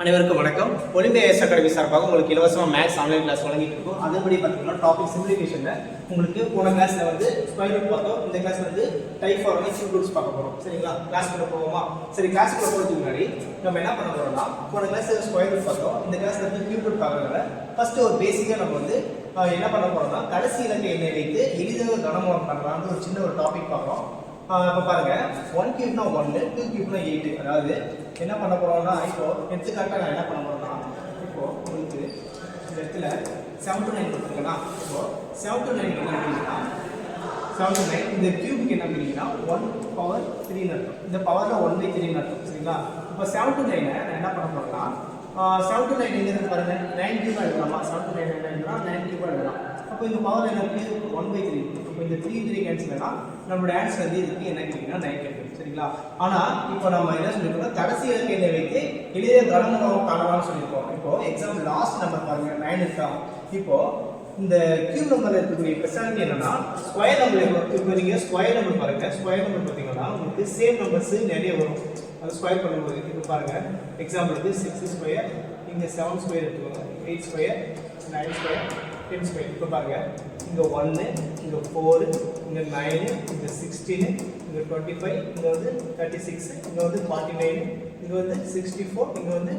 அனைவருக்கும் வணக்கம். Olympia S academy சார்பாக உங்களுக்கு இலவசமாக மேத்ஸ் ஆன்லைன் கிளாஸ் வழங்கிட்டு இருக்கோம். அதன்படி பார்த்தீங்கன்னா டாபிக் சிம்பிளிஃபிகேஷனில் உங்களுக்கு போன கிளாஸில் வந்து ஸ்கொயர் ரூட் பார்த்தோம். இந்த கிளாஸ் வந்து டைப் ஃபார்முலா கியூப் ரூட்ஸ் பார்க்க போகிறோம். சரிங்களா? கிளாஸ்க்குள்ள போவோமா? சரி, கிளாஸ்க்குள்ள போகிறதுக்கு முன்னாடி நம்ம என்ன பண்ண போகிறோம்னா, போன கிளாஸில் ஸ்கொயர் ரூட் பார்த்தோம். இந்த கிளாஸில் வந்து கியூப் ரூட் பார்க்கறதுனால ஃபர்ஸ்ட் ஒரு பேசிக்காக நம்ம வந்து என்ன பண்ண போகிறோம்னா, கடைசி இலக்க எண்ணை வைத்து எளிதாக கனமூலம் பண்ணலாம்னு ஒரு சின்ன ஒரு டாபிக் பார்க்குறோம். இப்போ பாருங்க, 1 கியூப்னா 1, 2 கியூப்னா 8. அதாவது என்ன பண்ண போறோம்னா, இப்போ எடுத்துக்காட்டாக நான் என்ன பண்ண போறேன்னா, இப்போ உங்களுக்கு இந்த இடத்துல 7 to 9 கொடுத்துருக்கேன்னா, இப்போ 7 to 9 என்ன அப்படின்னா 7 to 9 இந்த கியூபுக்கு என்ன அப்படின்னா 1/3 அர்த்தம். இந்த பவர்ல 1/3 அர்த்தம். சரிங்களா? இப்போ 7 to 9 நான் என்ன பண்ண போறேன்னா 7 to 9 இங்க பாருங்க 9 கியூபா எழுதலாமா? 7 to 9 என்ன எழுதலாம்? 9 கியூபா எழுதலாம். அப்போ இந்த பவர் என்ன இருக்கு? 1/3. இப்போ இந்த 3 கேன்சல் ஆனா நம்மளோட ஆன்சர் வந்து இதுக்கு என்ன கிடைக்கும்னா 9 கிடைக்கும். சரிங்களா? ஆனா இப்போ நம்ம என்ன சொல்லிருக்கோம், கடைசி இலக்க எண்ணை வைத்து எளிதாக கனமூலம் காணலாம்னு சொல்லியிருக்கோம். இப்போ எக்ஸாம்பிள் லாஸ்ட் நம்பர் பாருங்க 9 இருக்கா? இப்போ இந்த கியூப் நம்பர்ல இருக்கக்கூடிய ஸ்பெஷாலிட்டி என்னன்னா, ஸ்கொயர் நம்பர் இப்போ நீங்க ஸ்கொயர் நம்பர் பாருங்க, ஸ்கொயர் நம்பர் பார்த்தீங்கன்னா உங்களுக்கு சேம் நம்பர்ஸ் நிறைய வரும். அது ஸ்கொயர் பண்ணும்போது இப்போ பாருங்க, எக்ஸாம்பிளுக்கு 6 ஸ்கொயர், இங்க 7 ஸ்கொயர் எடுத்துக்கோங்க, 8 ஸ்கொயர், 9 ஸ்கொயர், 10 ஸ்கொயர். இப்போ பாருங்க, இங்க 1, இங்க 4, இங்க 9, இங்க 16, இங்க 25, இங்க வந்து 36, இங்க வந்து 49, இங்க வந்து 64, இங்க வந்து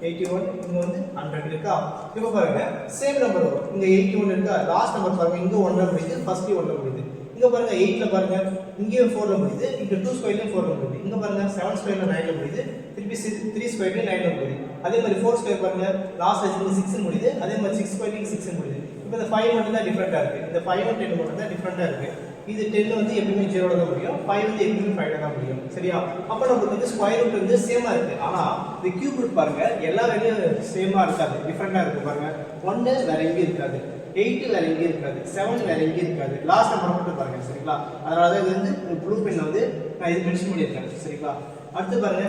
81, இங்க வந்து 100 இருக்கா? இப்போ பாருங்க, சேம் நம்பர் வரும். இங்க 81 இருக்கா? லாஸ்ட் நம்பர் பாருங்க, இங்க 1 ல முடியுது, ஃபர்ஸ்ட் 1 ல முடியுது. இங்க பாருங்க 8 ல பாருங்க, இங்கேயும் 4 ல முடியுது, இங்க 2 ஸ்கொயர்லயும் 4 ல முடியுது. இங்க பாருங்க 7 ஸ்கொயர்ல 9 ல முடியுது, திருப்பி 3 ஸ்கொயர்ல 9 ல முடியுது. அதே மாதிரி 4 ஸ்கொயர் பாருங்க, லாஸ்ட்ல 6 ல முடியுது, அதே மாதிரி 6 ஸ்கொயர்லயும் 6 ல முடியுது. இப்போ இந்த 5 மட்டும் தான் டிஃபரெண்டா இருக்கு. இந்த 5 மற்றும் 10 மட்டும் தான் டிஃபரெண்டா இருக்கு. இது 10 வந்து எப்பவுமே 0 ல தான் முடியும், 5 வந்து எப்பவுமே 5 ல தான் முடியும். சரியா? அப்ப நமக்கு வந்து ஸ்கொயர் ரூட் வந்து சேமா இருக்கு. ஆனா இந்த கியூப் ரூட் பாருங்க, எல்லா வேலையும் சேமா இருக்காது, டிஃபரெண்டா இருக்கு. பாருங்க, 1 வேற எங்கேயும் இருக்காது, 8 வேற எங்கேயும் இருக்காது, 7 வேற எங்கேயும் இருக்காது. லாஸ்ட் நம்பர் மட்டும் பாருங்க. சரிங்களா? அதனால தான் இது வந்து ப்ளூ பென்ல வந்து நான் இது மென்ஷன் பண்ணியிருக்கேன். சரிங்களா? அடுத்து பாருங்க,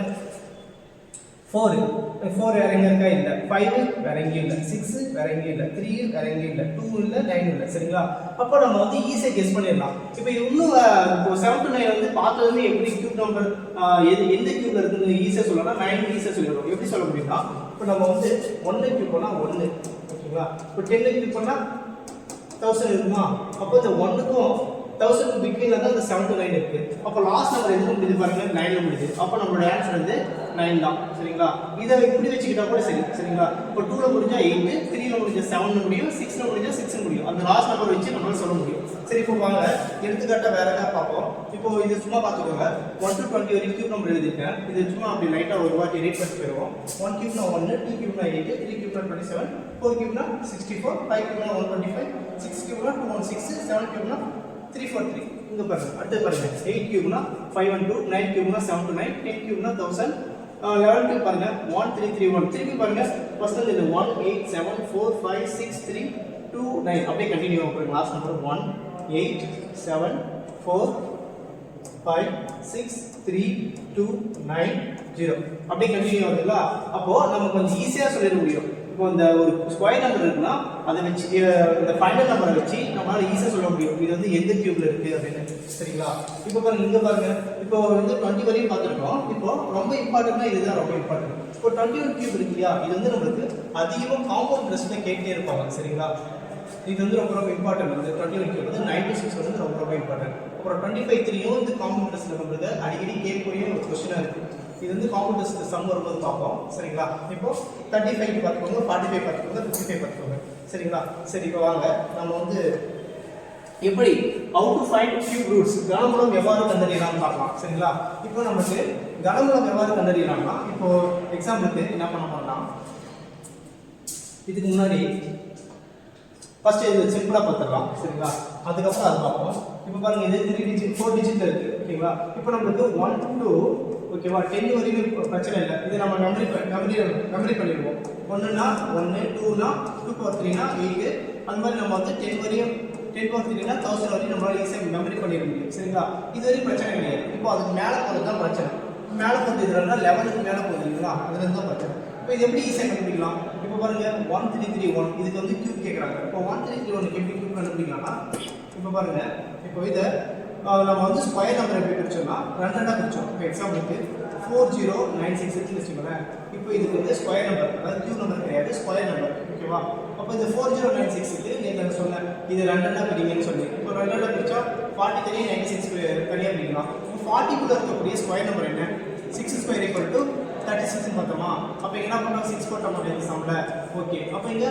4 வேற எங்க இருக்கா? இல்ல. 5 வேற எங்கேயும் இல்ல, 6 வேற எங்கேயும் இல்ல, 3 வேற எங்கேயும் இல்ல, 2 இல்ல, 9 இல்ல. சரிங்களா? அப்போ நம்ம வந்து ஈஸியா கெஸ் பண்ணிடலாம். இப்போ இன்னும் இப்போ 7 to 9 வந்து பார்த்ததுமே எப்படி கியூப் நம்பர் எந்த கியூப்ல இருக்குன்னு ஈஸியா சொல்லலாம், 9 ஈஸியா சொல்லிடுறோம். எப்படி சொல்ல முடியும்னா, இப்போ நம்ம வந்து 1 கியூப் பண்ணா 1, ஓகேங்களா? இப்போ 10 கியூப் பண்ணா 1000 இருக்குமா? அப்போ இந்த 1க்கும் 1000 பிட்வீன்ல தான் இந்த 7 to 9 இருக்கு. அப்போ லாஸ்ட் நம்பர் எதுல முடியுது பாருங்க, 9 ல முடியுது. அப்போ நம்மளோட ஆன்சர் வந்து 9 தான். சரிங்களா? இதை இப்படி வச்சுக்கிட்டா கூட சரி. சரிங்களா? இப்போ 2 ல முடிஞ்சா 8, 3 ல முடிஞ்சா 7 ல முடியும், 6 ல முடிஞ்சா 6 ல முடியும். அந்த லாஸ்ட் நம்பர் வச்சு நம்மளால சொல்ல முடியும். சரி, இப்போ வாங்க எடுத்துக்காட்டா வேற ஏதாவது பார்ப்போம். இப்போ இது சும்மா பார்த்துக்கோங்க, 1 to 20 வரைக்கும் கியூப் நம்பர் எழுதிருக்கேன். இது சும்மா அப்படி லைட்டா ஒரு வாட்டி ரீட் பண்ணி போயிடுவோம். 1 கியூப்னா 1, 2 கியூப்னா 8, 3 கியூப்னா 27, 4 கியூப்னா 64, 5 கியூப்னா 125, 6 கியூப்னா 216, 7 கியூப்னா 343. இங்க பாருங்க, அடுத்து பாருங்க, 8 கியூப்னா 512, 9 கியூப்னா 7 to 9, 10 கியூப்னா 1000, 11 கியூப் பாருங்க 1331. திருப்பி பாருங்க, ஃபர்ஸ்ட் இந்த 1 8 7 4 5 6 3 2 9 அப்படியே கண்டினியூ ஆகும். லாஸ்ட் நம்பர் 1 8 7 4 5 6 3 2 9 0 அப்படியே கண்டினியூ ஆகுதுங்களா? அப்போ நம்ம கொஞ்சம் ஈஸியா சொல்லிட முடியும். இப்போ இந்த ஒரு ஸ்கொயர் நம்பர் இருக்குன்னா அதை வச்சு இந்த ஃபைனல் நம்பரை வச்சு நம்மளால ஈஸியா சொல்ல முடியும் இது வந்து எந்த கியூப்ல இருக்கு அப்படின்னு. சரிங்களா? இப்போ பாருங்க, இங்க பாருங்க, இப்போ வந்து 20 வரையும் பார்த்துருக்கோம். இப்போ ரொம்ப இம்பார்ட்டன்ட்னா இதுதான் ரொம்ப இம்பார்ட்டன்ட். இப்போ 21 கியூப் இருக்கு இல்லையா? இது வந்து நம்மளுக்கு அதிகமாக காம்பவுண்ட் ப்ளஸ்ல கேட்டே இருப்பாங்க. சரிங்களா? இது வந்து ரொம்ப ரொம்ப இம்பார்ட்டன்ட். வந்து 21 கியூப் வந்து 96 வந்து ரொம்ப ரொம்ப இம்பார்ட்டன்ட். அப்புறம் 25 3யும் வந்து காம்பவுண்ட் ப்ளஸ்ல நம்மளுக்கு அடிக்கடி கேட்கக்கூடிய ஒரு கொஸ்டினா இருக்கு. இது வந்து காம்பவுண்ட் சம் வரும்போது பார்ப்போம். சரிங்களா? இப்போ 35 பார்த்துக்கோங்க, 45 பார்த்துக்கோங்க, 55 பார்த்துக்கோங்க. சரிங்களா? சரி, இப்போ வாங்க நம்ம வந்து எப்படி how to find cube roots கனமூலம் எவ்வாறு கண்டறியலாம்னு பார்க்கலாம். சரிங்களா? இப்போ நமக்கு கனமூலம் எவ்வாறு கண்டறியலாம்னா, இப்போ எக்ஸாம்பிளுக்கு என்ன பண்ண போறோம்னா, இதுக்கு முன்னாடி ஃபர்ஸ்ட் இது சிம்பிளா பார்த்துடலாம். சரிங்களா? அதுக்கப்புறம் அது பார்ப்போம். இப்போ பாருங்க, இது 3 டிஜிட் 4 டிஜிட்ல இருக்கு. ஓகேங்களா? இப்போ நமக்கு 1 to ஓகேவா 10 வரைக்கும் பிரச்சனை இல்லை. இது நம்ம மெமரி பண்ணிடுவோம். 1னா 1, 2னா 2/3னா 8, அந்த மாதிரி நம்ம வந்து 10 வரையும் 10/3னா 1000 வரையும் நம்மளால ஈஸியாக மெமரி பண்ணிட முடியும். சரிங்களா? இது வரையும் பிரச்சனை கிடையாது. இப்போ அதுக்கு மேலே போகிறது தான் பிரச்சனை. மேலே போகிறது இதுலன்னா 11க்கு மேலே போகுது இல்லைங்களா? அதுல இருந்து தான் பிரச்சனை. இப்போ இது எப்படி ஈஸியாக கண்டுபிடிக்கலாம்? இப்போ பாருங்க, 1331 இதுக்கு வந்து கியூப் கேட்குறாங்க. இப்போ 1331 எப்படி கியூப் கண்டுபிடிக்கலாம்னா, இப்போ பாருங்க, இப்போ இதை நம்ம வந்து ஸ்கொயர் நம்பர் எப்படி பிரிச்சோம்னா 2 பிரிச்சோம். இப்போ எக்ஸாம்பிளுக்கு 4096 ன்னு வச்சுக்கோங்களேன். இப்போ இதுக்கு வந்து ஸ்கொயர் நம்பர், அதாவது கியூப் நம்பர் கிடையாது, ஸ்கொயர் நம்பர். ஓகேவா? அப்போ இந்த 4096க்கு நீங்க சொன்னேன் இது ரெண்டா பிரிங்கன்னு சொல்லி. இப்போ ரெண்டா பிரிச்சா 43 96 தனியா பிரிக்கலாம். 40 குள்ள இருக்கக்கூடிய ஸ்கொயர் நம்பர் என்ன? 6 ஸ்கொயர் ஈக்குவல் டு 36 ன்னு பார்த்தோமா? அப்போ என்ன பண்ணோம்? 6 போட்ட மாதிரி எக்ஸாம்ல. ஓகே, அப்போ இங்க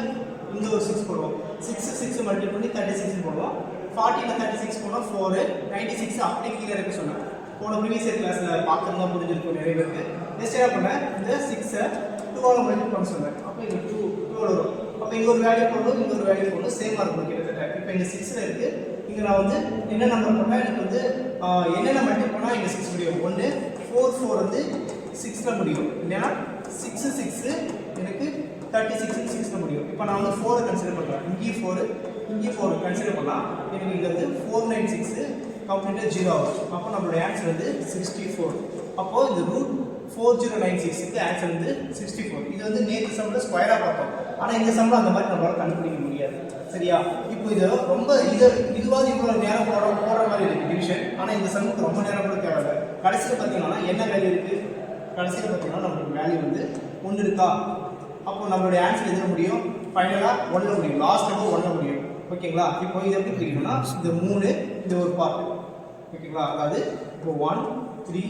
ஒரு 6 போடுவோம். 6 மல்டிப்ளை பண்ணி 36 போடுவோம். 40 ல 36 போனா 4, 96 அப்படி கீழ இருக்கு சொன்னேன். போன ப்ரீவியஸ் இயர் கிளாஸ்ல பார்த்துருந்தா புரிஞ்சிருக்கும் நிறைய பேருக்கு. நெக்ஸ்ட் என்ன பண்ணேன்? இந்த 6 2 ஆல மல்டிப்ளை பண்ண சொன்னேன். அப்போ இங்க 2 வரும். அப்போ இங்க ஒரு வேல்யூ போடணும், இங்க ஒரு வேல்யூ போடணும், சேமா இருக்கும் கிட்டத்தட்ட. இப்போ இங்க 6ல இருக்கு. இங்க நான் வந்து என்ன நம்பர் போட்டா எனக்கு வந்து என்னென்ன மல்டிப்ளை பண்ணா இங்க 6 முடியும். 1 4 வந்து 6ல முடியும். இல்லையா 6 எனக்கு 36 6ல முடியும். இப்போ நான் வந்து 4 கன்சிடர் பண்றேன். இங்கே 4 கன்சிடர் பண்ணா எனக்கு இங்க வந்து 496 கம்ப்ளீட்டா 0 ஆகும். அப்போ நம்மளோட ஆன்சர் வந்து 64. அப்போ இந்த ரூட் 4096க்கு ஆன்சர் வந்து 64. இது வந்து நேத்து சம்ல ஸ்கொயரா பார்த்தோம். ஆனா இந்த சம்ல அந்த மாதிரி நம்மளால கண்டுபிடிக்க முடியாது. சரியா? இப்போ இது ரொம்ப இதுவாது இவ்வளவு நேரம் போடுற மாதிரி இருக்கு டிவிஷன். ஆனா இந்த சம்முக்கு ரொம்ப நேரம் கூட தேவையில்லை. கடைசியில் பார்த்தீங்கன்னா என்ன வேல்யூ இருக்கு? கடைசியில் பார்த்தீங்கன்னா நம்மளுக்கு வேல்யூ வந்து 1 இருக்கா? அப்போ நம்மளுடைய ஆன்சர் எதுல முடியும்? ஃபைனலா 1ல முடியும். லாஸ்ட் நம்பர் 1ல முடியும். ஓகேங்களா? இப்போ இது எப்படி பிரிக்கணும்னா இந்த 3 இந்த ஒரு பார்ட். ஓகேங்களா? அதாவது இப்போ 1 3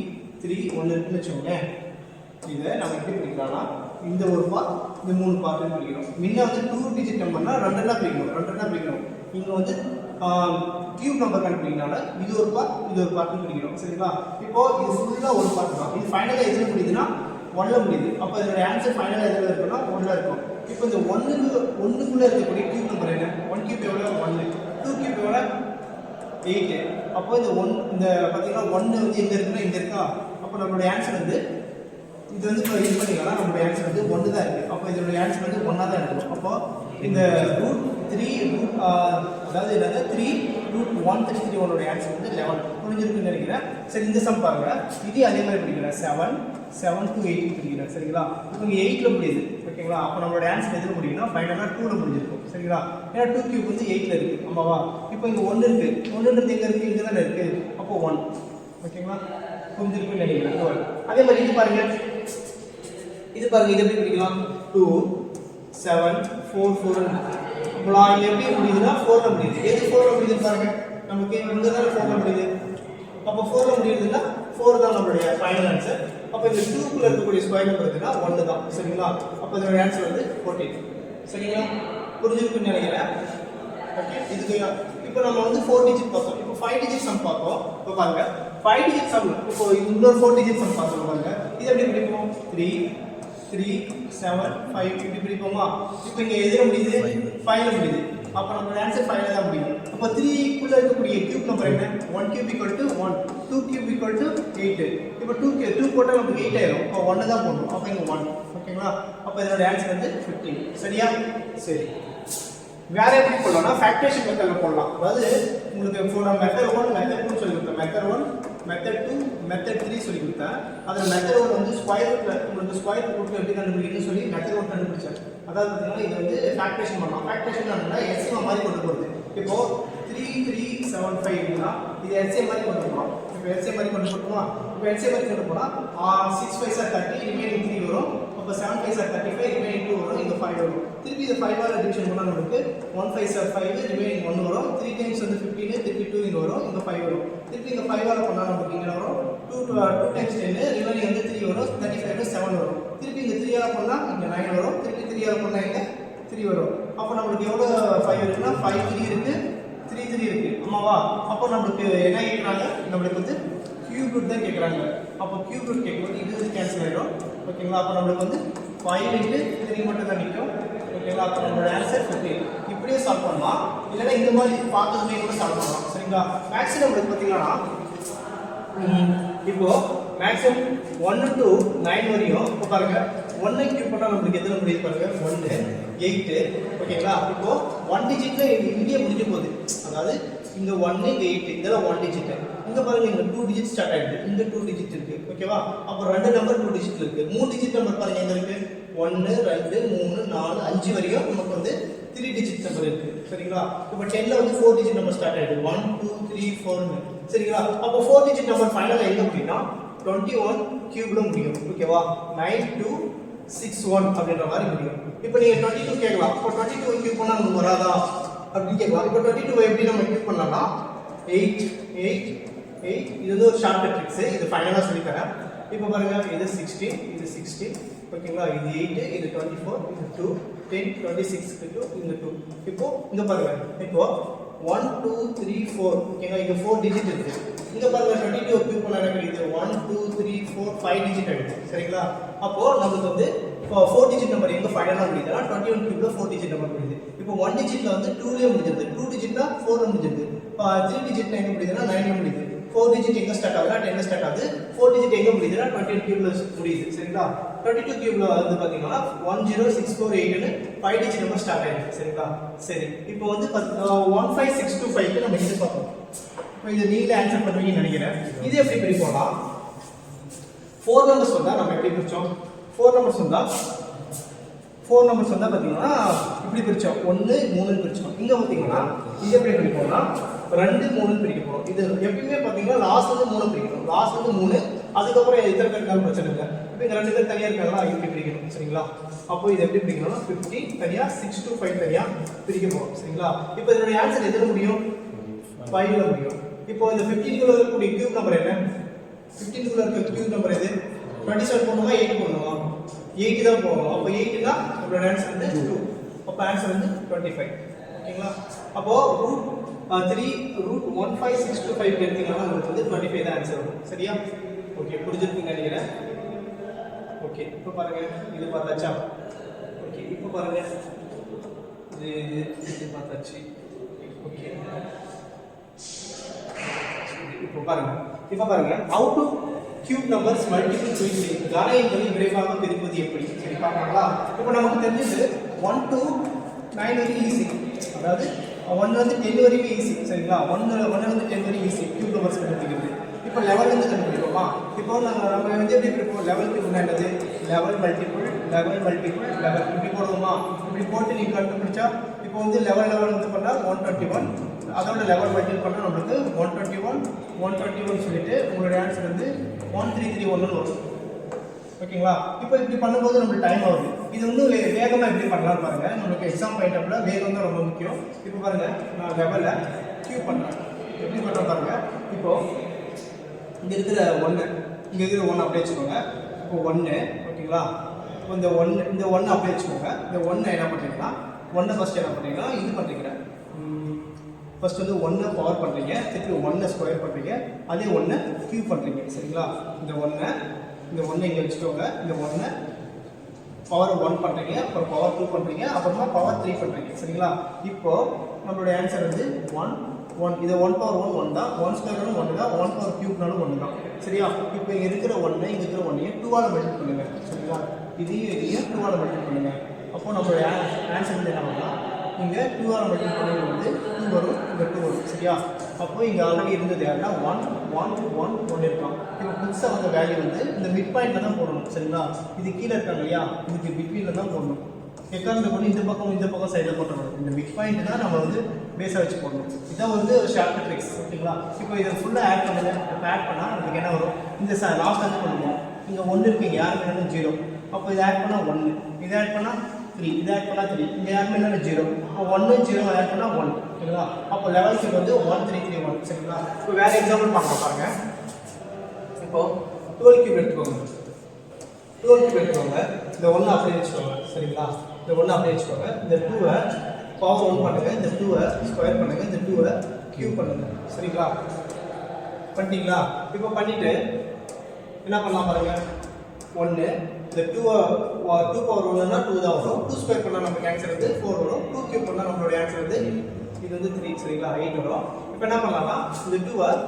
3 1 இருக்குன்னு வச்சுக்கோங்க. இதை நம்ம எப்படி பிரிக்கலாம்னா இந்த ஒரு பார்ட் இந்த 3 பார்ட் பிரிக்கணும். முன்ன வந்து 2 டிஜிட் நம்பர்னா ரெண்டா பிரிக்கணும். இங்க வந்து கியூப் நம்பர் கண்டுபிடிக்கனால இது ஒரு பார்ட் பிரிக்கணும். சரிங்களா? இப்போ இது ஃபுல்லா ஒரு பார்ட் தான். இது ஃபைனலா எதுல முடியுதுன்னா 1ல முடியுது. அப்போ இதோட ஆன்சர் ஃபைனலா எதுல இருக்குன்னா 1ல இருக்கும். இப்போ இந்த 1க்குள்ள இருக்கக்கூடிய கியூப் நம்பர் என்ன? 1 கியூப் எவ்வளவு? 1. 2 கியூப் எவ்வளவு? 8. அப்போ இந்த பாத்தீங்கன்னா 1 வந்து எங்க இருக்குன்னா இங்க இருக்கா? அப்போ நம்மளுடைய ஆன்சர் வந்து இது வந்து இது பண்ணிக்கலாம். நம்மளுடைய ஆன்சர் வந்து 1 தான் இருக்கு. அப்போ இதோட ஆன்சர் வந்து 1ஆ தான் இருக்கும். அப்போ இந்த ரூட் 3 அதாவது என்னது 3 ரூட் 133 உன்னோட ஆன்சர் வந்து 11 புரிஞ்சிருக்குன்னு நினைக்கிறேன். சரி, இந்த சம் பாருங்க. இது அதே மாதிரி பிடிக்கிறேன். 7 to 8 பிடிக்கிறேன். சரிங்களா? இப்போ இங்க 8ல முடியுது. ஓகேங்களா? அப்போ நம்மளோட ஆன்சர் எதுல முடியும்னா ஃபைனலா 2ல முடிஞ்சிருக்கும். சரிங்களா? ஏன்னா 2 கியூப் வந்து 8ல இருக்கு. ஆமாவா? இப்போ இங்க 1 இருக்கு. 1ன்றது எங்க இருக்கு? இங்க தானே இருக்கு. அப்போ 1. ஓகேங்களா? புரிஞ்சிருக்குன்னு நினைக்கிறேன். அதே மாதிரி இது பாருங்க. இது எப்படி பிடிக்கலாம்? 2 7 4 4 அப்பலாம் இங்க எப்படி முடியுதுன்னா 4ல முடியுது. எது 4ல முடியுது பாருங்க. நமக்கு இங்க தான் 4ல முடியுது. அப்ப 4ல முடியுதுன்னா 4 தான் நம்மளுடைய ஃபைனல் ஆன்சர். அப்ப இந்த 2 குள்ள இருக்கக்கூடிய ஸ்கொயர் நம்பர் எதுனா 1 தான். சரிங்களா? அப்ப இதோட ஆன்சர் வந்து 14. சரிங்களா? புரிஞ்சிருக்குன்னு நினைக்கிறேன். ஓகே, இதுக்கு இப்போ நம்ம வந்து 4 டிஜிட் பார்த்தோம். இப்போ 5 டிஜிட் சம் பார்த்தோம். இப்போ பாருங்க 5 டிஜிட் சம். இப்போ இன்னொரு 4 டிஜிட் சம் பார்த்தோம் பாருங்க. இது எப்படி பிடிப்போம்? 3 3 7 5 இப்படி பிடிப்போமா? இப்போ இங்க எதுல முடியுது? 5ல முடியுது. அப்ப நம்ம ஆன்சர் 5ல தான் முடியும். அப்ப 3 குள்ள இருக்கக்கூடிய கியூப் நம்பர் என்ன? 1 கியூப் = 1, 2 கியூப் = 8. இப்போ 2 போட்டா நமக்கு 8 ஆயிடும். அப்ப 1 தான் போடணும். அப்ப இங்க 1. ஓகேங்களா? அப்ப இதோட ஆன்சர் வந்து 15. சரியா? சரி. வேற எப்படி போடலாம்னா ஃபேக்டரேஷன் மெத்தட்ல போடலாம். அதாவது உங்களுக்கு ஃபோர் மெத்தட் 1 மெத்தட் 2 சொல்லி கொடுத்தேன். மெத்தட் 1 மெத்தட் 2 மெத்தட் 3 சொல்லி கொடுத்தேன். அதுல மெத்தட் 1 வந்து ஸ்கொயர் ரூட்ல உங்களுக்கு ஸ்கொயர் ரூட் எப்படி கண்டுபிடிக்கணும்னு சொல்லி மெத்தட் 1 கண்டுபிடிச்சேன். அதாவது பாத்தீங்கன்னா இது வந்து ஃபேக்டரேஷன் பண்ணலாம். ஃபேக்டரேஷன் என்னன்னா எல்சிஎம் மாதிரி கொண்டு போறது. இப்போ 3375 இருக்குன்னா இது எல்சிஎம் மாதிரி கொண்டு போறோம். இப்போ எல்சிஎம் மாதிரி கொண்டு போறோமா? இப்போ எல்சிஎம் மாதிரி கொண்டு போனா 6 5 are 30 ரிமைனிங் 3 வரும். அப்ப 7 5 are 35 ரிமைனிங் 2 வரும். இங்க 5 வரும். திருப்பி இந்த 5 ஆல டிவிஷன் பண்ணா நமக்கு 1 5 are 5 ரிமைனிங் 1 வரும். 3 டைம்ஸ் வந்து 15 திருப்பி 2 இங்க வரும். இங்க 5 வரும். திருப்பி இந்த 5 ஆல பண்ணா நமக்கு இங்க வரும் 2 டைம்ஸ் 10 ரிமைனிங் வந்து 3 வரும். 35 7 வரும். திருப்பி இந்த 3 ஆல பண்ணா இங்க 9 வரும். திருப்பி 3 ஆல பண்ணா இங்க 3 வரும். அப்ப நமக்கு எவ்வளவு 5 இருக்குன்னா 5 3 இருக்கு 3 3 இருக்கு. ஆமாவா? அப்ப நமக்கு என்ன கேக்குறாங்க? நமக்கு வந்து கியூப் ரூட் தான் கேக்குறாங்க. அப்ப கியூப் ரூட் கேக்கும்போது இது வந்து கேன்சல் ஆயிடும். ஓகேங்களா? அப்ப நமக்கு வந்து 5 × 3 மட்டும் தான் நிக்கும். ஓகேங்களா? அப்ப நம்மளோட ஆன்சர் 15. இப்படியே சால்வ் பண்ணலாம். இல்லனா இந்த மாதிரி பார்த்ததுமே கூட சால்வ் பண்ணலாம். சரிங்களா? மேக்ஸிமம் நமக்கு பாத்தீங்கன்னா இப்போ மேக்ஸிமம் 1 to 9 வரையும் இப்போ பாருங்க 1 கியூப் பண்ணா நமக்கு எதுல முடியுது பாருங்க 1 8. ஓகேங்களா? இப்போ 1 டிஜிட்ல இங்கே முடிஞ்சு போகுது. அதாவது இங்க 1 இங்க 8 இதெல்லாம் 1 டிஜிட். இங்க பாருங்க இங்க 2 டிஜிட் ஸ்டார்ட் ஆயிடுது. இந்த 2 டிஜிட் இருக்கு. ஓகேவா? அப்ப ரெண்டு நம்பர் 2 டிஜிட் இருக்கு. 3 டிஜிட் நம்பர் பாருங்க எங்க இருக்கு? 1 2 3 4 5 வரையும் நமக்கு வந்து 3 டிஜிட் நம்பர் இருக்கு. சரிங்களா? இப்போ 10ல வந்து 4 டிஜிட் நம்பர் ஸ்டார்ட் ஆயிடுது. 1 2 3 4 சரிங்களா? அப்போ 4 டிஜிட் நம்பர் ஃபைனலா எங்க முடியும்னா 21 கியூப்ல முடியும். ஓகேவா? 9261 அப்படின்ற மாதிரி முடியும். இப்போ நீங்க 22 கேட்கலாம். அப்போ 22 கியூப் பண்ணா நமக்கு வராதா அப்படின்னு கேட்கலாம். இப்போ 22 எப்படி நம்ம கியூப் பண்ணலாம்னா 8 8 8 இது வந்து ஒரு ஷார்ட் ட்ரிக்ஸ். இது ஃபைனலா சொல்லி தரேன். இப்போ பாருங்க, இது 16 இது 16 ஓகேங்களா? இது 8 இது 24 இது 2 10 26 2 இந்த 2. இப்போ இங்க பாருங்க, இப்போ 1 2 3 4 ஓகேங்களா? இங்க 4 டிஜிட் இருக்கு. இங்க பாருங்க 22 கியூப் பண்ணா என்ன கிடைக்குது? 1 2 3 4 5 டிஜிட் ஆயிடுச்சு. சரிங்களா? அப்போ நமக்கு வந்து 4 டிஜிட் நம்பர் எங்க ஃபைனலா முடியுதுனா 21 கியூப்ல 4 டிஜிட் நம்பர் முடியுது. இப்போ 1 டிஜிட்ல வந்து 2 லயே முடிஞ்சிருது, 2 டிஜிட்னா 4 ல முடிஞ்சிருது, 3 டிஜிட்ல எங்க முடியுதுனா 9 ல முடியுது, 4 டிஜிட் எங்க ஸ்டார்ட் ஆகுதுனா 10 ல ஸ்டார்ட் ஆகுது, 4 டிஜிட் எங்க முடியுதுனா 21 கியூப்ல முடியுது. சரிங்களா? 22 கியூப்ல வந்து பாத்தீங்கன்னா 10648 னு 5 டிஜிட் நம்பர் ஸ்டார்ட் ஆயிடுச்சு. சரிங்களா? சரி, இப்போ வந்து 15625 க்கு நம்ம இது பார்ப்போம். இப்போ இது நீங்களே ஆன்சர் பண்ணுவீங்கன்னு நினைக்கிறேன். இது எப்படி பிரிப்போம்னா 4 நம்பர்ஸ் வந்தா நம்ம எப்படி பிரிச்சோம்? 4 நம்பர்ஸ் வந்தா பாத்தீங்கன்னா இப்படி பிரிச்சோம். 1 3 பிரிச்சோம். இங்க பாத்தீங்கன்னா இது எப்படி பிரிப்போம்னா 2 3 பிரிக்க போறோம். இது எப்பவுமே பாத்தீங்கன்னா லாஸ்ட் வந்து 3 பிரிக்கணும். லாஸ்ட் வந்து 3, அதுக்கப்புறம் எத்தனை பேர் இருக்காங்க பிரச்சனை இல்லை. இப்போ இங்க 2 பேர் தனியா இருக்காங்களா, இப்படி பிரிக்கணும். சரிங்களா? அப்போ இது எப்படி பிரிக்கணும்னா 50 தனியா 6 to 5 தனியா பிரிக்க போறோம். சரிங்களா? இப்போ இதோட ஆன்சர் எதுல முடியும்? 5 ல முடியும். இப்போ இந்த 15 குள்ள இருக்கக்கூடிய கியூப் நம்பர் என்ன? 15 குள்ள இருக்க கியூப் நம்பர் எது? 27 போடணுமா 8 போடணுமா? 8 தான் போடணும். அப்போ 8 னா இதோட ஆன்சர் வந்து 2. அப்போ ஆன்சர் வந்து 25. ஓகேங்களா? அப்போ √15625 எடுத்தீங்கன்னா உங்களுக்கு வந்து 25 தான் ஆன்சர் வரும். சரியா? ஓகே, புரிஞ்சிருக்குன்னு நினைக்கிறேன். ஓகே, இப்போ பாருங்க, இது பார்த்தாச்சா? ஓகே, இப்போ பாருங்க, இது பார்த்தாச்சு. ஓகே, இப்போ பாருங்க how to cube numbers multiple choice கன எண்களை விரைவாக பிரிப்பது எப்படி? சரி பார்க்கலாங்களா? இப்போ நமக்கு தெரிஞ்சது 1 to 9 வரைக்கும் ஈஸி. அதாவது 1 வந்து 10 வரைக்கும் ஈஸி. சரிங்களா? 1 வந்து 10 வரைக்கும் ஈஸி கியூப் நம்பர்ஸ் கண்டுபிடிக்கிறது. இப்போ லெவல் வந்து கண்டுபிடிப்போமா? இப்போ நம்ம வந்து எப்படி பிரிப்போம்? லெவலுக்கு முன்னாடி லெவல் மல்டிபிள் இப்படி போடுவோமா? இப்படி போட்டு நீங்க கண்டுபிடிச்சா இப்போ வந்து லெவல் வந்து பண்ணா 121, அதோட லெவல் மல்டிபிள் பண்ணா நமக்கு 121 சொல்லிட்டு உங்களோட ஆன்சர் வந்து 1331 வரும். ஓகேங்களா? இப்போ இப்படி பண்ணும்போது நமக்கு டைம் ஆகுது. இது இன்னும் வேகமாக எப்படி பண்ணலாம் பாருங்க. நமக்கு எக்ஸாம் பாயிண்ட் ஆஃப்ல வேகம் தான் ரொம்ப முக்கியம். இப்போ பாருங்க, நான் லெவலை கியூப் பண்ணுறேன். எப்படி பண்ணுறேன் பாருங்க. இப்போ இங்கே இருக்கிற 1 அப்படியே வச்சுக்கோங்க. இப்போ 1 ஓகேங்களா? இப்போ இந்த 1 அப்படியே வச்சுக்கோங்க. இந்த 1 என்ன பண்ணுறீங்கன்னா 1 ஃபர்ஸ்ட் என்ன பண்ணுறீங்கன்னா இது பண்ணுறீங்க. ஃபர்ஸ்ட் வந்து 1 பவர் பண்ணுறீங்க, திருப்பி 1 ஸ்கொயர் பண்ணுறீங்க, அதே 1 கியூப் பண்ணுறீங்க. சரிங்களா? இந்த 1 இங்கே வச்சுக்கோங்க. இந்த 1 பவர் 1 பண்ணுறீங்க, அப்புறம் பவர் 2 பண்ணுறீங்க, அப்புறமா பவர் 3 பண்ணுறீங்க. சரிங்களா? இப்போ நம்மளுடைய ஆன்சர் வந்து 1 இது 1 பவர் 1 தான், 1 ஸ்கொயர்னாலும் 1 தான், 1 பவர் கியூப்னாலும் 1 தான். சரியா? இப்போ இங்கே இருக்கிற 1 இங்கே இருக்கிற 1 2 ஆல் மல்டிபிள் பண்ணுங்க. சரிங்களா? இதையும் 2 ஆல் மல்டிபிள் பண்ணுங்க. அப்போ நம்மளுடைய ஆன்சர் வந்து என்ன பண்ணலாம்? இங்கே 2 ஆல் மல்டிபிள் பண்ணுறது வந்து 2 வரும், இங்கே 2 வரும். சரியா? அப்போ இங்கே ஆல்ரெடி இருந்தது யாருன்னா 1 இருக்கான். இப்போ புதுசாக வந்த வேல்யூ வந்து இந்த மிட் பாயிண்ட்டில் தான் போடணும். சரிங்களா? இது கீழே இருக்காங்க இல்லையா, இதுக்கு பிட்வீனில் தான் போடணும். எக்காரணத்தை கொண்டு இந்த பக்கம் சைடில் போட்டணும். இந்த மிட் பாயிண்ட் தான் நம்ம வந்து பேஸாக வச்சு போடணும். இதான் வந்து ஒரு ஷார்ட் ட்ரிக்ஸ். ஓகேங்களா? இப்போ இதை ஃபுல்லாக ஆட் பண்ணுங்க. இப்போ ஆட் பண்ணால் நமக்கு என்ன வரும்? இந்த லாஸ்ட் வந்து பண்ணுவோம். இங்கே 1 இருக்குங்க, யாருக்கு என்னென்னு 0. அப்போ இதை ஆட் பண்ணால் 1, இதை ஆட் பண்ணால் 3, இதை ஆட் பண்ணால் 3, இங்கே யாருமே என்னென்ன 0. இப்போ 1 0 ஆட் பண்ணால் 1. ஓகேங்களா? அப்போ லெவல்ஸுக்கு வந்து 1331. சரிங்களா? இப்போ வேறு எக்ஸாம்பிள் பார்க்கலாம் பாருங்க. இப்போ 12 கியூப் எடுத்துக்கோங்க. இந்த 1 அப்படியே வச்சுக்கோங்க. சரிங்களா? இந்த 1 அப்படியே வச்சுக்கோங்க. இந்த 2 பவர் 1 பண்ணுங்க, இந்த 2 ஸ்கொயர் பண்ணுங்க, இந்த 2 கியூப் பண்ணுங்க. சரிங்களா? பண்ணிட்டீங்களா? இப்போ பண்ணிட்டு என்ன பண்ணலாம் பாருங்க. 1 இந்த 2 பவர் 1னா 2 தான் வரும். 2 ஸ்கொயர் பண்ணா நமக்கு ஆன்சர் வந்து 4 வரும். 2 கியூப் பண்ணா நம்மளோட ஆன்சர் வந்து இது வந்து 3. சரிங்களா? 8 வரும். இப்போ என்ன பண்ணலாம்னா இந்த 2 ஆல்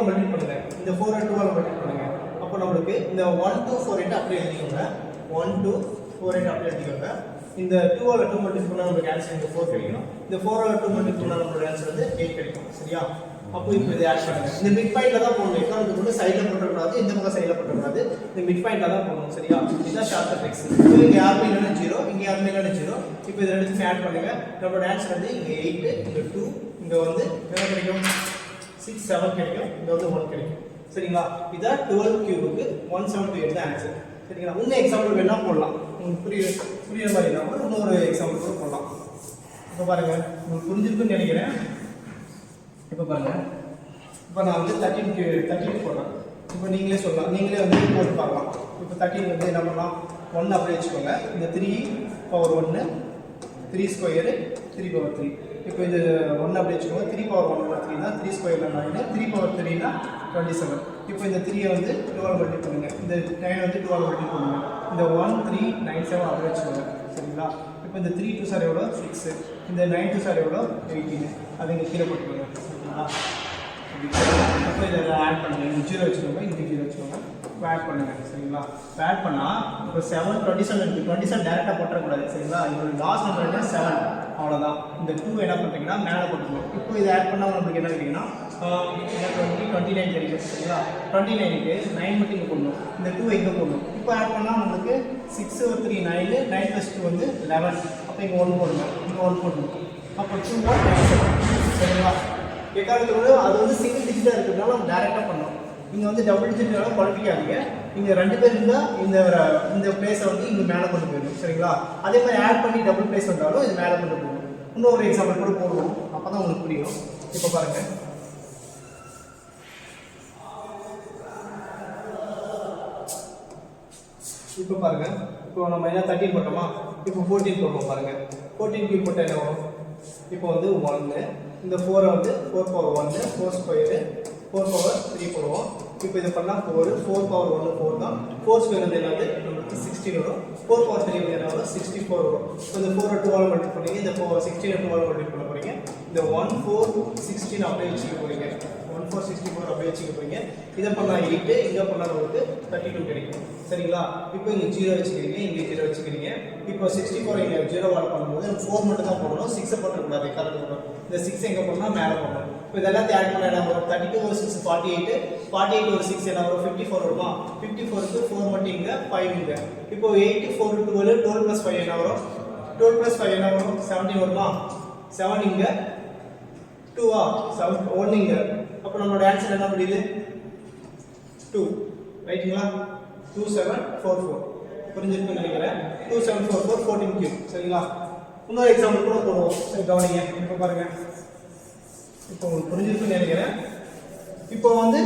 மல்டிபிள் பண்ணுங்க, இந்த 4 2 ஆல் மல்டிபிள் பண்ணுங்க. அப்போ நம்மளுக்கு இந்த 1 2 4 8 அப்படியே எழுதிக்கோங்க. 1 2 4 8 அப்படியே எழுதிக்கோங்க. இந்த 2 ஆல் 2 மல்டிபிள் பண்ணா நமக்கு ஆன்சர் இந்த 4 கிடைக்கும். இந்த 4 ஆல் 2 மல்டிபிள் பண்ணா நம்மளோட ஆன்சர் வந்து 8 கிடைக்கும். சரியா? அப்போ இப்போ இதை ஆட் பண்ணுங்க. இந்த மிட் பாயிண்ட்ல தான் போடணும். எக்காரணத்துக்கு கொண்டு சைடில் போட்டக்கூடாது, இந்த பக்கம் சைடில் போட்டக்கூடாது. இந்த மிட் பாயிண்ட்ல தான் போடணும். சரியா? இதுதான் ஷார்ட் ட்ரிக்ஸ். இப்போ இங்கே யாருமே இல்லைன்னா 0, இங்கே யாருமே இல்லைன்னா 0. இப்போ இதை ரெண்டுத்தையும் ஆட் பண்ணுங்க. நம்மளோட ஆன்சர் வந்து இங்கே 8, இங்கே 2, இங்கே வந்து என்ன கிடைக்கும்? 6 7 கிடைக்கும். இங்கே வந்து 1 கிடைக்கும். சரிங்களா? இதான் 12 கியூபுக்கு 178 தான் ஆன்சர். சரிங்களா? இன்னும் எக்ஸாம்பிள் வேணா போடலாம். உங்களுக்கு புரியுற மாதிரி இல்லாமல் இன்னொரு எக்ஸாம்பிள் கூட போடலாம். இப்போ பாருங்க, உங்களுக்கு புரிஞ்சிருக்குன்னு நினைக்கிறேன். இப்போ பாருங்க, இப்போ நான் வந்து 13 போடுறேன். இப்போ நீங்களே சொல்லலாம், நீங்களே வந்து போட்டு பார்க்கலாம். இப்போ 13 வந்து என்ன பண்ணலாம், 1 அப்படியே வச்சுக்கோங்க. இந்த 3 பவர் 1 3 ஸ்கொயரு 3 பவர் 3. இப்போ இது 1 அப்படியே வச்சுக்கோங்க. 3 பவர் 1 3 தான், 3 ஸ்கொயரில் 9, 3 பவர் 3னா 27. இப்போ இந்த 3 வந்து 12 மல்டி பண்ணுங்க, இந்த 9 வந்து 12 மல்டி பண்ணுங்க. இந்த 1 3 9 7 அப்படியே வச்சுக்கோங்க. சரிங்களா? இப்போ இந்த 3 2 சார் எவ்வளோ 6, இந்த 9 2 சார் எவ்வளோ 18. அது இங்கே கீழே போட்டுக்கோங்க. சரிங்களா? அப்போ இதை ஆட் பண்ணுங்க. இந்த 0 வச்சுக்கோங்க, இந்த 0 வச்சுக்கோங்க. இப்போ ஆட் பண்ணுங்க. சரிங்களா? இப்போ ஆட் பண்ணால் இப்போ 7 27 இருக்குது. 27 டேரெக்டாக போட்டக்கூடாது. சரிங்களா? இதோட லாஸ்ட் நம்பர் என்ன 7, அவ்வளோதான். இந்த 2 என்ன பண்ணுறீங்கன்னா மேலே போட்டுக்கணும். இப்போ இதை ஆட் பண்ணால் நம்மளுக்கு என்ன கிடைக்குன்னா 29 கிடைக்கும். சரிங்களா? 29க்கு 9 மட்டும் இங்கே போடணும், இந்த 2 எங்கே போடணும். இப்போ ஆட் பண்ணால் நம்மளுக்கு 6 ஒரு 3 9, 9 + 2 வந்து 11. அப்போ இங்கே 1 போடுங்க, இங்கே 1 போடணும். அப்போ 2 1 9. சரிங்களா? எக்காரணத்தோடு அது வந்து சிங்கிள் டிஜிட்டாக இருக்கிறதுனால நம்ம டேரெக்டாக பண்ணோம். நீங்கள் வந்து டபுள் டிஜிட்டாலும் குழப்பிக்காதீங்க. நீங்கள் 2 பேர் இருந்தால் இந்த பிளேஸை வந்து இங்கே மேலே கொண்டு போயிடும். சரிங்களா? அதே மாதிரி ஆட் பண்ணி டபுள் பிளேஸ் வந்தாலும் இது மேலே கொண்டு போயிடும். இன்னொரு எக்ஸாம்பிள் கூட போடுவோம், அப்போ தான் உங்களுக்கு புரியும். இப்போ பாருங்கள், இப்போ நம்ம என்ன 13 போட்டோமா, இப்போ 14 போடுவோம். பாருங்கள், 14 கியூப் போட்டால் என்ன வரும்? இப்போ வந்து 1, இந்த 4 வந்து 4 பவர் 1 4 ஸ்கொயரு 4 பவர் 3 போடுவோம். இப்போ இதை பண்ணால் 4 பவர் 1 4 தான். 4 ஸ்கொயர் வந்து என்னது நம்மளுக்கு 16 வரும். 4 பவர் 3 வந்து என்ன வரும் 64 வரும். இப்போ இந்த 4 12 மல்டிப்ளை பண்ணீங்க, இந்த 16 12 மல்டிப்ளை பண்ண போகிறீங்க. இந்த 1 4 16 அப்படியே வச்சுக்க போகிறீங்க. 1 4 64 அப்படியே வச்சுக்க போகிறீங்க. இதை பண்ணால் 8, இங்கே பண்ணால் உங்களுக்கு 32 கிடைக்கும். சரிங்களா? இப்போ இங்கே 0 வச்சுக்கிறீங்க, இங்கே 0 வச்சுக்கிறீங்க. இப்போ 64 இங்கே 0 வால் பண்ணும்போது 4 மட்டும் தான் போடணும், 6 போட்டக்கூடாது. கரெக்டாக இந்த 6 எங்கே போடணும், மேலே போடணும். இப்போ இதெல்லாம் ஆட் பண்ண என்ன வரும், 32 ஒரு 6 48, 48 ஒரு 6 என்ன வரும் 54 வருமா. 54க்கு 4 மட்டும் இங்கே 5 இங்கே. இப்போ 8 4 12 12 + 5 என்ன வரும், 12 + 5 என்ன வரும் 17 வருமா. 7 இங்கே 2 7 1 இங்கே. அப்போ நம்மளோட ஆன்சர் என்ன முடியுது 2. ரைட்டுங்களா? 2744 புரிஞ்சிருக்குன்னு நினைக்கிறேன். 2744 14 கியூப். சரிங்களா? இன்னொரு எக்ஸாம்பிள் கூட போடுவோம். சரி கவனிங்க. இப்போ பாருங்க, இப்போ உங்களுக்கு புரிஞ்சிருக்குன்னு நினைக்கிறேன். இப்போ வந்து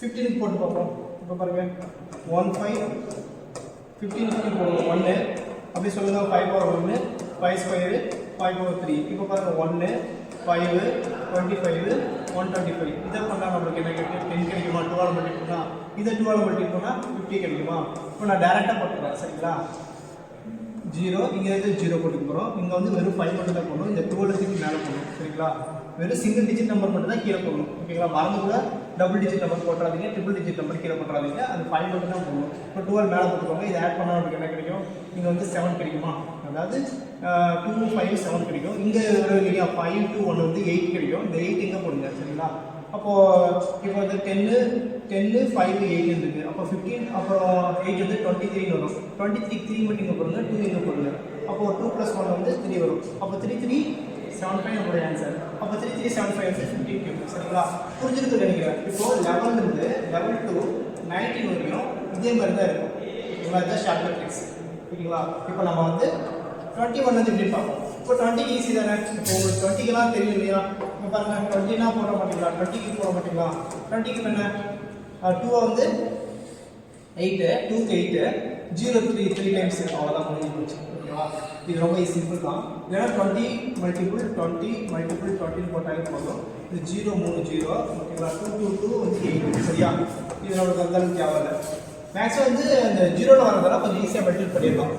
15 போட்டு பார்ப்போம். இப்போ பாருங்க 1 5 15 போடுவோம். 1 அப்படி சொல்லுங்க, 5 பவர் 1 5 ஸ்கொயரு 5 பவர் 3. இப்போ பாருங்க 1 5 25 125. இதை பண்ணால் நம்மளுக்கு என்ன கிடைக்கும் 10 கிடைக்குமா. 12 மல்டிப்ளை பண்ணால் இதை 12 மல்டிப்ளை பண்ணால் 50 கிடைக்குமா. இப்போ நான் டேரெக்டாக போட்டுக்கிறேன். சரிங்களா? 0 இங்கே இருந்து 0 போட்டுக்க போகிறோம். இங்கே வந்து வெறும் 5 மட்டும் தான் போடணும். இந்த 12 மேலே போடணும். சரிங்களா? வெறும் சிங்கிள் டிஜிட் நம்பர் மட்டும் தான் கீழே போடணும். ஓகேங்களா? மறந்து கூட டபுள் டிஜிட் நம்பர் போட்டுறாதீங்க, ட்ரிபிள் டிஜிட் நம்பர் கீழே போட்டுறாதீங்க. அது 5 மட்டும் தான் போடணும். இப்போ 12 மேலே போட்டுக்கோங்க. இதை ஆட் பண்ணால் நமக்கு என்ன கிடைக்கும், இங்கே வந்து 7 கிடைக்குமா. அதாவது 2 5 7 கிடைக்கும். இங்கே இல்லையா 5 2 1 வந்து 8 கிடைக்கும். இந்த 8 எங்கே போடுங்க. சரிங்களா? அப்போது இப்போ வந்து 10 5 8 இருக்குது. அப்போ 15 அப்புறம் 8 வந்து 23 வரும். 23 3 மட்டும் இங்கே போடுங்க, 2 இங்கே போடுங்க. அப்போது 2 + 1 வந்து 3 வரும். அப்போ 3 3 75 நம்மளுடைய ஆன்சர். அப்போ 3 3 75 வந்து 15 கியூப். சரிங்களா? புரிஞ்சிருக்கு நினைக்கிறேன். இப்போ 11 இருந்து 11 to 19 வரைக்கும் இதே மாதிரி தான் இருக்கும். ஓகேங்களா? இதுதான் ஷார்ட்கட் ட்ரிக்ஸ். ஓகேங்களா? இப்போ நம்ம வந்து 21 வந்து எப்படி பார்ப்போம். இப்போ 20 ஈஸி தானே. இப்போ உங்களுக்கு 20க்கெல்லாம் தெரியும் இல்லையா. இப்போ பாருங்கள் 20னா போட மாட்டீங்களா, 20க்கு போட மாட்டீங்களா. 20க்கு என்ன 2 வந்து 8, 2க்கு 8 0 3 டைம்ஸ் அவ்வளோதான் முடிஞ்சு போச்சு. ஓகேவா? இது ரொம்ப சிம்பிள் தான். இல்லைன்னா 20 × 20 × 20 போட்டாலே போதும். இது 0 3 0. ஓகேங்களா? 2 2 2 வந்து 8. சரியா? இது நம்மளுக்கு அந்த அளவுக்கு தேவையில்லை. மேக்ஸிமம் வந்து அந்த 0ல வரதெல்லாம் கொஞ்சம் ஈஸியாக மல்டிபிள் பண்ணிடலாம்.